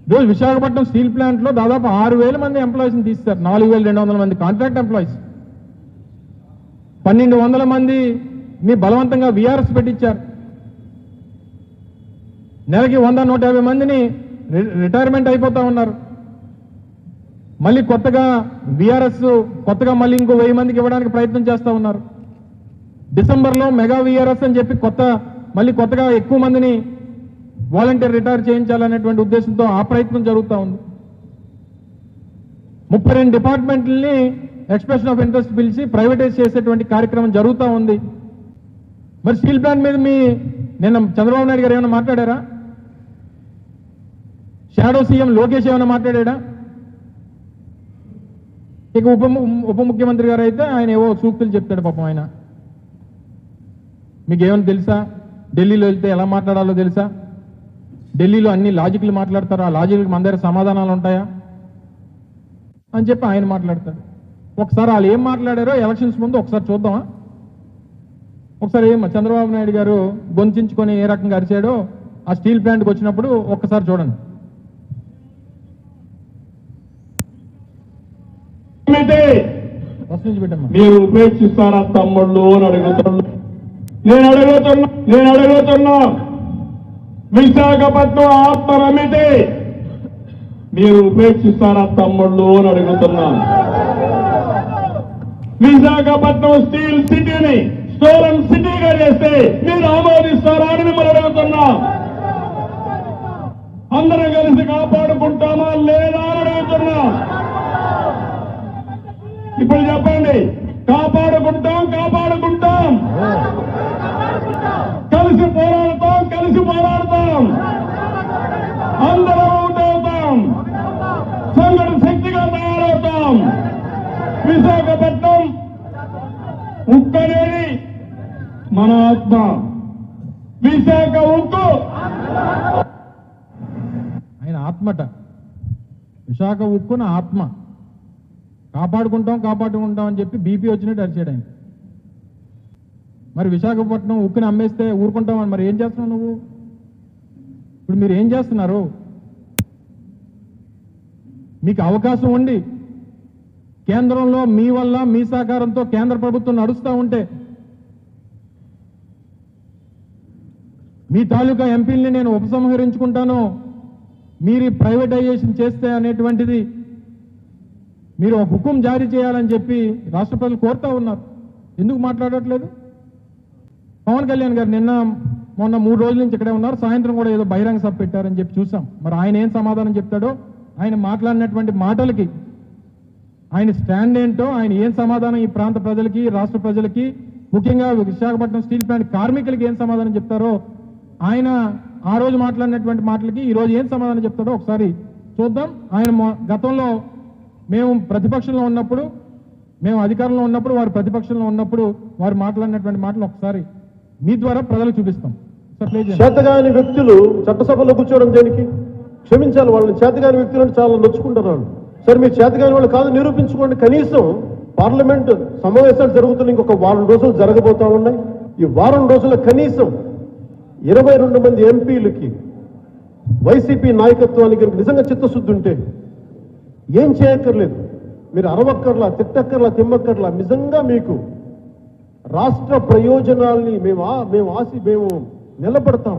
ఈరోజు విశాఖపట్నం స్టీల్ ప్లాంట్లో దాదాపు 6,000 మంది ఎంప్లాయీస్ని తీస్తారు. 4,200 మంది కాంట్రాక్ట్ ఎంప్లాయీస్, 1,200 మందిని బలవంతంగా వీఆర్ఎస్ పెట్టించారు. నెలకి 100-150 మందిని రిటైర్మెంట్ అయిపోతా ఉన్నారు. మళ్ళీ కొత్తగా వీఆర్ఎస్ మళ్ళీ ఇంకో 1000 మందికి ఇవ్వడానికి ప్రయత్నం చేస్తూ ఉన్నారు. డిసెంబర్లో మెగా వీఆర్ఎస్ అని చెప్పి మళ్ళీ కొత్తగా ఎక్కువ మందిని వాలంటీర్ రిటైర్ చేయించాలనేటువంటి ఉద్దేశంతో ఆ ప్రయత్నం జరుగుతూ ఉంది. 32 డిపార్ట్మెంట్లని ఎక్స్ప్రెషన్ ఆఫ్ ఇంట్రెస్ట్ పిలిచి ప్రైవేటైజ్ చేసేటువంటి కార్యక్రమం జరుగుతూ ఉంది. మరి స్టీల్ ప్లాంట్ మీద నిన్న చంద్రబాబు నాయుడు గారు ఏమైనా మాట్లాడారా? షాడో సీఎం లోకేష్ ఏమైనా మాట్లాడా? ఇక ఉప ముఖ్యమంత్రి గారు అయితే ఆయన ఏవో సూక్తులు చెప్తాడు పాపం. ఆయన మీకేమైనా తెలుసా? ఢిల్లీలో వెళ్తే ఎలా మాట్లాడాలో తెలుసా? ఢిల్లీలో అన్ని లాజిక్లు మాట్లాడతారు, ఆ లాజిక్కి మన దగ్గర సమాధానాలు ఉంటాయా అని చెప్పి ఆయన మాట్లాడతాడు. ఒకసారి వాళ్ళు ఏం మాట్లాడారో ఎలక్షన్స్ ముందు ఒకసారి చూద్దామా? ఒకసారి చంద్రబాబు నాయుడు గారు గొంతించుకొని ఏ రకంగా అరిచాడో ఆ స్టీల్ ప్లాంట్కి వచ్చినప్పుడు ఒక్కసారి చూడండి. మీరు ఉపేక్షిస్తారా తమ్ముళ్ళు అని అడుగుతున్నా. నేను అడుగుతున్నా విశాఖపట్నం ఆత్మ నమ్మితే మీరు ఉపేక్షిస్తారా తమ్ముళ్ళు అని అడుగుతున్నా. విశాఖపట్నం స్టీల్ సిటీని స్టోరన్ సిటీగా చేస్తే మీరు ఆమోదిస్తారా అని మిమ్మల్ని అడుగుతున్నా. అందరం కలిసి కాపాడుకుంటామా లేదా అని అడుగుతున్నా. ఇప్పుడు చెప్పండి, కాపాడుకుంటాం కలిసి పోరాడతాం అందరం అవుతాం, సంఘటన శక్తిగా తయారవుతాం. విశాఖపట్నం ఉక్కు అనేది మన ఆత్మ. విశాఖ ఉక్కు ఆయన ఆత్మట. విశాఖ ఉక్కున ఆత్మ. కాపాడుకుంటాం అని చెప్పి బీపీ వచ్చినట్టు అరిచాడు ఆయన. మరి విశాఖపట్నం ఉక్కుని అమ్మేస్తే ఊరుకుంటామని మరి ఏం చేస్తున్నావు నువ్వు? ఇప్పుడు మీరు ఏం చేస్తున్నారు? మీకు అవకాశం ఉండి కేంద్రంలో మీ వల్ల మీ సహకారంతో కేంద్ర ప్రభుత్వం నడుస్తూ ఉంటే మీ తాలూకా ఎంపీల్ని నేను ఉపసంహరించుకుంటాను, మీరు ప్రైవేటైజేషన్ చేస్తే అనేటువంటిది మీరు ఒక హుకుం జారీ చేయాలని చెప్పి రాష్ట్ర ప్రజలు కోరుతా ఉన్నారు. ఎందుకు మాట్లాడట్లేదు? పవన్ కళ్యాణ్ గారు మొన్న 3 రోజుల నుంచి ఇక్కడే ఉన్నారు. సాయంత్రం కూడా ఏదో బహిరంగ సభ పెట్టారని చెప్పి చూసాం. మరి ఆయన ఏం సమాధానం చెప్తాడో, ఆయన మాట్లాడినటువంటి మాటలకి ఆయన స్టాండ్ ఏంటో, ఆయన ఏం సమాధానం ఈ ప్రాంత ప్రజలకి, రాష్ట్ర ప్రజలకి, ముఖ్యంగా విశాఖపట్నం స్టీల్ ప్లాంట్ కార్మికులకి ఏం సమాధానం చెప్తారో, ఆయన ఆ రోజు మాట్లాడినటువంటి మాటలకి ఈ రోజు ఏం సమాధానం చెప్తాడో ఒకసారి చూద్దాం. ఆయన గతంలో మేము ప్రతిపక్షంలో ఉన్నప్పుడు, మేము అధికారంలో ఉన్నప్పుడు, వారు ప్రతిపక్షంలో ఉన్నప్పుడు వారు మాట్లాడినటువంటి మాటలు ఒకసారి మీ ద్వారా ప్రజలకు చూపిస్తాం. చేతగాని వ్యక్తులు చట్టసభలో కూర్చోవడం దేనికి? క్షమించాలి, వాళ్ళని చేతగాని వ్యక్తులను చాలా నొచ్చుకుంటున్నారు. సరే, మీరు చేతగాని వాళ్ళు కాదు నిరూపించుకోండి. కనీసం పార్లమెంట్ సమావేశాలు జరుగుతున్న ఇంకొక 1 వారం రోజులు జరగబోతా ఉన్నాయి. ఈ 1 వారం రోజుల కనీసం 22 మంది ఎంపీలకి వైసీపీ నాయకత్వానికి నిజంగా చిత్తశుద్ధి ఉంటే ఏం చేయక్కర్లేదు. మీరు అరవక్కర్లా, తిట్టక్కర్లా, తిమ్మక్కర్లా. నిజంగా మీకు రాష్ట్ర ప్రయోజనాల్ని మేము నిలబడతాం,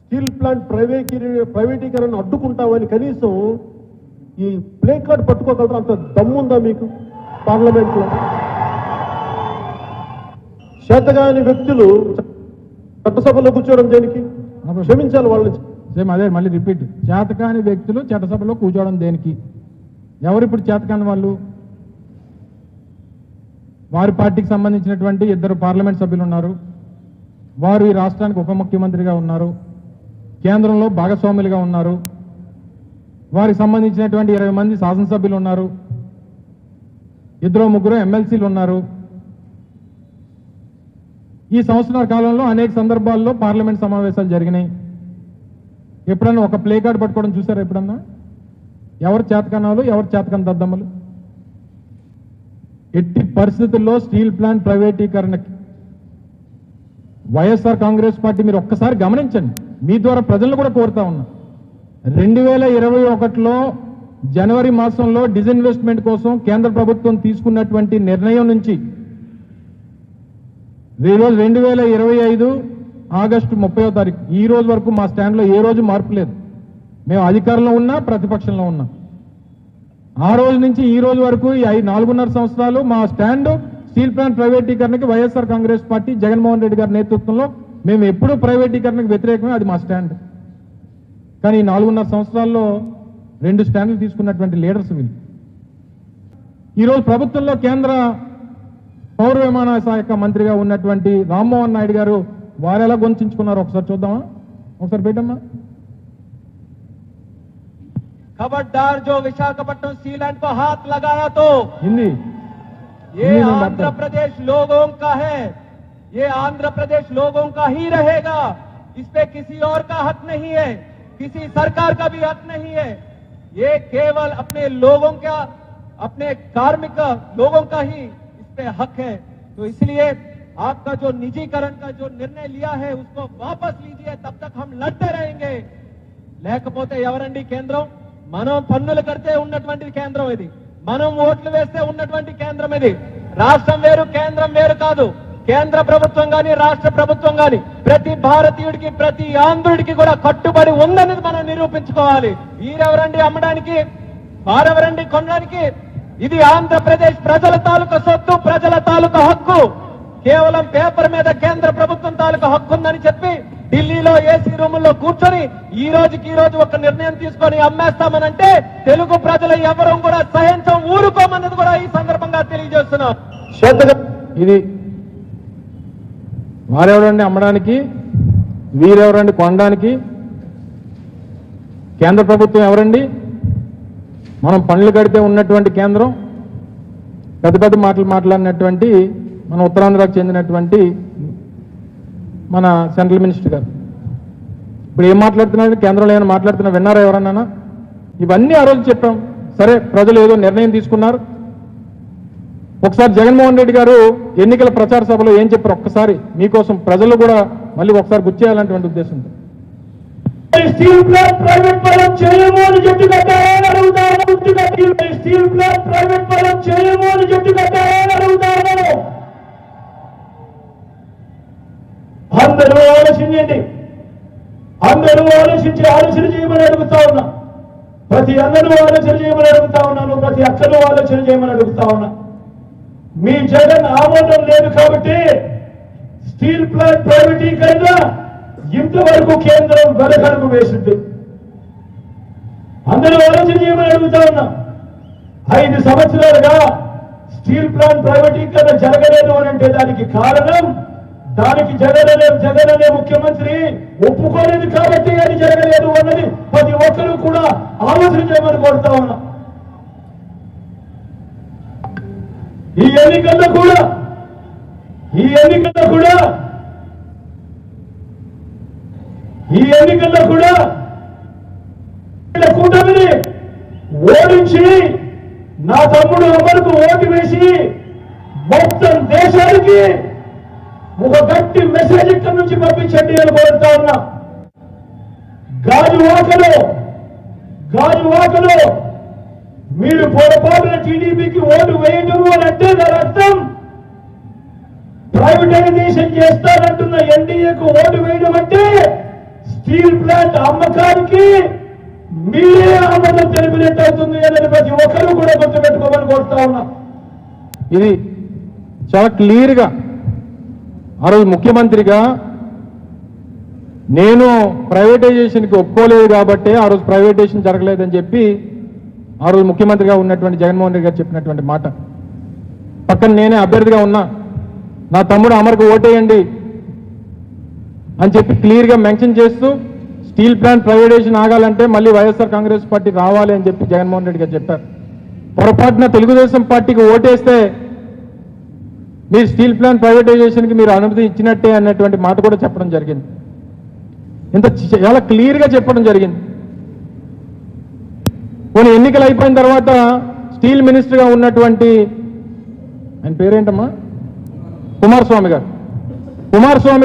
స్టీల్ ప్లాంట్ ప్రైవేటీకరణ అడ్డుకుంటామని కనీసం ఈ ప్లే కార్డ్ పట్టుకోగలరా? అంత దమ్ముందా మీకు పార్లమెంట్లో? చేతగాని వ్యక్తులు చట్టసభలో కూర్చోవడం దేనికి? క్షమించాలి, వాళ్ళని సేమ్ అదే మళ్ళీ రిపీట్. చేతకాని వ్యక్తులు చట్టసభలో కూర్చోవడం దేనికి? ఎవరిప్పుడు చేతకాని వాళ్ళు? వారి పార్టీకి సంబంధించినటువంటి 2 పార్లమెంట్ సభ్యులు ఉన్నారు. వారు ఈ రాష్ట్రానికి ఉప ముఖ్యమంత్రిగా ఉన్నారు, కేంద్రంలో భాగస్వాములుగా ఉన్నారు. వారికి సంబంధించినటువంటి 20 మంది శాసనసభ్యులు ఉన్నారు, 2-3 ఎమ్మెల్సీలు ఉన్నారు. ఈ సంవత్సరాల కాలంలో అనేక సందర్భాల్లో పార్లమెంట్ సమావేశాలు జరిగినాయి. ఎప్పుడన్నా ఒక ప్లే కార్డ్ పట్టుకోవడం చూసారా? ఎప్పుడన్నా? ఎవరు చేతకన్నాలు, ఎవరు చేతకని దద్దమ్మలు? ఎట్టి పరిస్థితుల్లో స్టీల్ ప్లాంట్ ప్రైవేటీకరణకి వైఎస్ఆర్ కాంగ్రెస్ పార్టీ మీరు ఒక్కసారి గమనించండి. మీ ద్వారా ప్రజలను కూడా కోరుతా ఉన్నా, 2021లో జనవరి మాసంలో డిజిన్వెస్ట్మెంట్ కోసం కేంద్ర ప్రభుత్వం తీసుకున్నటువంటి నిర్ణయం నుంచి ఈరోజు 2025 ఆగస్టు 30వ తారీఖు ఈ రోజు వరకు మా స్టాండ్లో ఏ రోజు మార్పు లేదు. మేము అధికారంలో ఉన్నా ప్రతిపక్షంలో ఉన్నా ఆ రోజు నుంచి ఈ రోజు వరకు ఈ 4.5 సంవత్సరాలు మా స్టాండ్ స్టీల్ ప్లాంట్ ప్రైవేటీకరణకి వైఎస్ఆర్ కాంగ్రెస్ పార్టీ జగన్మోహన్ రెడ్డి గారి నేతృత్వంలో మేము ఎప్పుడూ ప్రైవేటీకరణకు వ్యతిరేకమే, అది మా స్టాండ్. కానీ ఈ 4.5 సంవత్సరాల్లో 2 స్టాండ్లు తీసుకున్నటువంటి లీడర్స్ వీళ్ళు. ఈరోజు ప్రభుత్వంలో కేంద్ర పౌర విమానయాన శాఖ మంత్రిగా ఉన్నటువంటి రామ్మోహన్ నాయుడు గారు వారు ఎలా గొంతించుకున్నారో ఒకసారి చూద్దామా, ఒకసారి పెట్టమ్మా. खबरदार जो विशाखापट्टनम स्टील प्लांट को हाथ लगाया तो हिंदी ये आंध्र प्रदेश लोगों का है, ये आंध्र प्रदेश लोगों का ही रहेगा. इस पे किसी और का हक नहीं है, किसी सरकार का भी हक नहीं है. ये केवल अपने लोगों का, अपने कार्मिक लोगों का ही इस पे हक है. तो इसलिए आपका जो निजीकरण का जो निर्णय लिया है उसको वापस लीजिए, तब तक हम लड़ते रहेंगे. లేకపోతే ఎవరండి కేంద్రం? మనం పన్నులు కడితే ఉన్నటువంటి కేంద్రం ఇది, మనం ఓట్లు వేస్తే ఉన్నటువంటి కేంద్రం ఇది. రాష్ట్రం వేరు కేంద్రం వేరు కాదు. కేంద్ర ప్రభుత్వం గాని రాష్ట్ర ప్రభుత్వం గాని ప్రతి భారతీయుడికి ప్రతి ఆంధ్రుడికి కూడా కట్టుబడి ఉందనేది మనం నిరూపించుకోవాలి. వీరెవరండి అమ్మడానికి, వారెవరండి కొనడానికి? ఇది ఆంధ్రప్రదేశ్ ప్రజల తాలూకా సొత్తు, ప్రజల తాలూకా హక్కు. కేవలం పేపర్ మీద కేంద్ర ప్రభుత్వం తాలూకా హక్కు ఉందని చెప్పి ఢిల్లీలో ఏసీ రూముల్లో కూర్చొని ఈ రోజుకి ఒక నిర్ణయం తీసుకొని అమ్మేస్తామనంటే తెలుగు ప్రజలు ఎవరూ కూడా సహించం, ఊరుకోమన్నది కూడా ఈ సందర్భంగా తెలియజేస్తున్నాం. ఇది వారెవరండి అమ్మడానికి, వీరెవరండి కొనడానికి? కేంద్ర ప్రభుత్వం ఎవరండి? మనం పన్నులు కడితే ఉన్నటువంటి కేంద్రం, పెద్ద పెద్ద మాటలు మాట్లాడినటువంటి మన ఉత్తరాంధ్రకు చెందినటువంటి మన సెంట్రల్ మినిస్టర్ గారు ఇప్పుడు ఏం మాట్లాడుతున్నాడు? కేంద్రంలో ఏమైనా మాట్లాడుతున్నా విన్నారా ఎవరన్నా? ఇవన్నీ ఆ రోజు చెప్పాం. సరే, ప్రజలు ఏదో నిర్ణయం తీసుకున్నారు. ఒకసారి జగన్మోహన్ రెడ్డి గారు ఎన్నికల ప్రచార సభలో ఏం చెప్పారు ఒక్కసారి మీకోసం ప్రజలు కూడా మళ్ళీ ఒకసారి గుర్తు చేయాలనేటువంటి ఉద్దేశంతో. స్టీల్ ప్లాంట్ ప్రైవేట్ పరం చేయము అని చెప్పి కట్టారని అడుగుతాను. స్టీల్ ప్లాంట్ ప్రైవేట్ పరం చేయము అని చెప్పి కట్టారని అడుగుతాను. అందరూ ఆలోచించండి, అందరూ ఆలోచన చేయమని అడుగుతా ఉన్నా. ప్రతి అందరూ ఆలోచన చేయమని అడుగుతా ఉన్నాను, ప్రతి అక్కను ఆలోచన చేయమని అడుగుతా ఉన్నా. మీ జగన్ ఆమోదం లేదు కాబట్టి స్టీల్ ప్లాంట్ ప్రైవేటీకరణ ఇంతవరకు కేంద్రం వెనకడుగు వేసింది. అందరూ ఆలోచన చేయమని అడుగుతా ఉన్నా. 5 సంవత్సరాలుగా స్టీల్ ప్లాంట్ ప్రైవేటీకరణ జరగలేదు అని అంటే దానికి కారణం, దానికి జగన్ అనే ముఖ్యమంత్రి ఒప్పుకోలేదు కాబట్టి అది జరగలేదు అన్నది ప్రతి ఒక్కరూ కూడా ఆలోచన చేయమని కోరుతా ఉన్నా. ఈ ఎన్నికల్లో కూడా కూటమిని ఓడించి నా తమ్ముడు అమరుకు ఓటు వేసి మొత్తం దేశానికి ఒక గట్టి మెసేజ్ ఇక్కడి నుంచి పంపించండి అని కోరుతా ఉన్నా. గాజువాకలో మీరు పొరపాటున టీడీపీకి ఓటు వేయడం అని అంటే దాని అర్థం ప్రైవేటైజేషన్ చేస్తారంటున్న ఎన్డీఏకు ఓటు వేయడం అంటే స్టీల్ ప్లాంట్ అమ్మకానికి మీరే ఆమోదం తెలిపినట్టు అవుతుంది అనేది ప్రతి ఒక్కరూ కూడా గుర్తుపెట్టుకోమని కోరుతా ఉన్నా. ఇది చాలా క్లియర్గా ఆ రోజు ముఖ్యమంత్రిగా నేను ప్రైవేటైజేషన్కి ఒప్పుకోలేదు కాబట్టి ఆ రోజు ప్రైవేటైజేషన్ జరగలేదని చెప్పి ఆ రోజు ముఖ్యమంత్రిగా ఉన్నటువంటి జగన్మోహన్ రెడ్డి గారు చెప్పినటువంటి మాట. పక్కన నేనే అభ్యర్థిగా ఉన్నా, నా తమ్ముడు అమర్కు ఓటేయండి అని చెప్పి క్లియర్గా మెన్షన్ చేస్తూ స్టీల్ ప్లాంట్ ప్రైవేటైజేషన్ ఆగాలంటే మళ్ళీ వైఎస్ఆర్ కాంగ్రెస్ పార్టీ రావాలి అని చెప్పి జగన్మోహన్ రెడ్డి గారు చెప్పారు. పొరపాటున తెలుగుదేశం పార్టీకి ఓటేస్తే మీరు స్టీల్ ప్లాంట్ ప్రైవేటైజేషన్కి మీరు అనుమతి ఇచ్చినట్టే అన్నటువంటి మాట కూడా చెప్పడం జరిగింది. ఇంత చాలా క్లియర్గా చెప్పడం జరిగింది. కొన్ని ఎన్నికలు అయిపోయిన తర్వాత స్టీల్ మినిస్టర్గా ఉన్నటువంటి ఆయన పేరేంటమ్మా కుమారస్వామి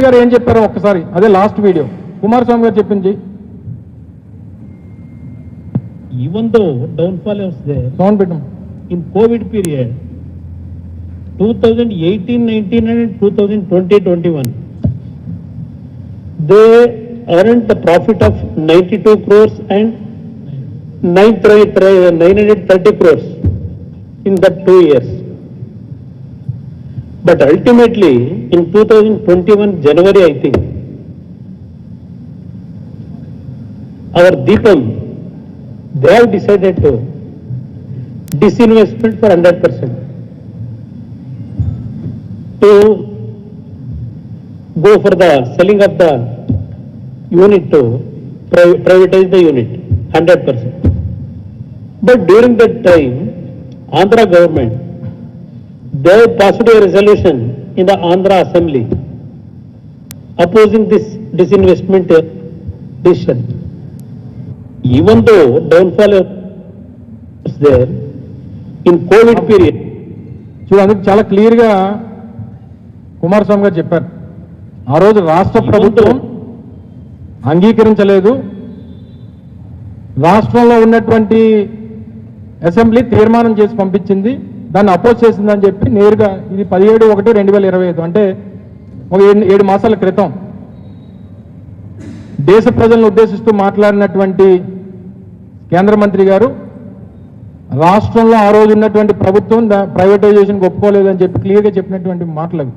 గారు ఏం చెప్పారో ఒక్కసారి, అదే లాస్ట్ వీడియో కుమారస్వామి గారు చెప్పింది. Even though downfall was there, sound పెట్టం. in COVID period, 2018-19 and 2020-21, they earned the profit of 92 crores and 930 crores in that 2 years. But ultimately, in 2021 January, I think, our Deepam, they have decided to disinvestment for 100%, to go for the selling of the unit, to privatize the unit 100%. But during that time, Andhra government, they passed a resolution in the Andhra Assembly opposing this disinvestment decision. Even though downfall was there in COVID period, చూడు, అందుకు చాలా క్లియర్గా కుమారస్వామి గారు చెప్పారు. ఆ రోజు రాష్ట్ర ప్రభుత్వం అంగీకరించలేదు. రాష్ట్రంలో ఉన్నటువంటి అసెంబ్లీ తీర్మానం చేసి పంపించింది, దాన్ని అపోజ్ చేసిందని చెప్పి నేరుగా ఇది 17/1/2025 అంటే ఒక 7 మాసాల క్రితం దేశ ప్రజలను ఉద్దేశిస్తూ మాట్లాడినటువంటి కేంద్ర మంత్రి గారు రాష్ట్రంలో ఆ రోజు ఉన్నటువంటి ప్రభుత్వం ప్రైవేటైజేషన్కి ఒప్పుకోలేదని చెప్పి క్లియర్గా చెప్పినటువంటి మాటలు అవి.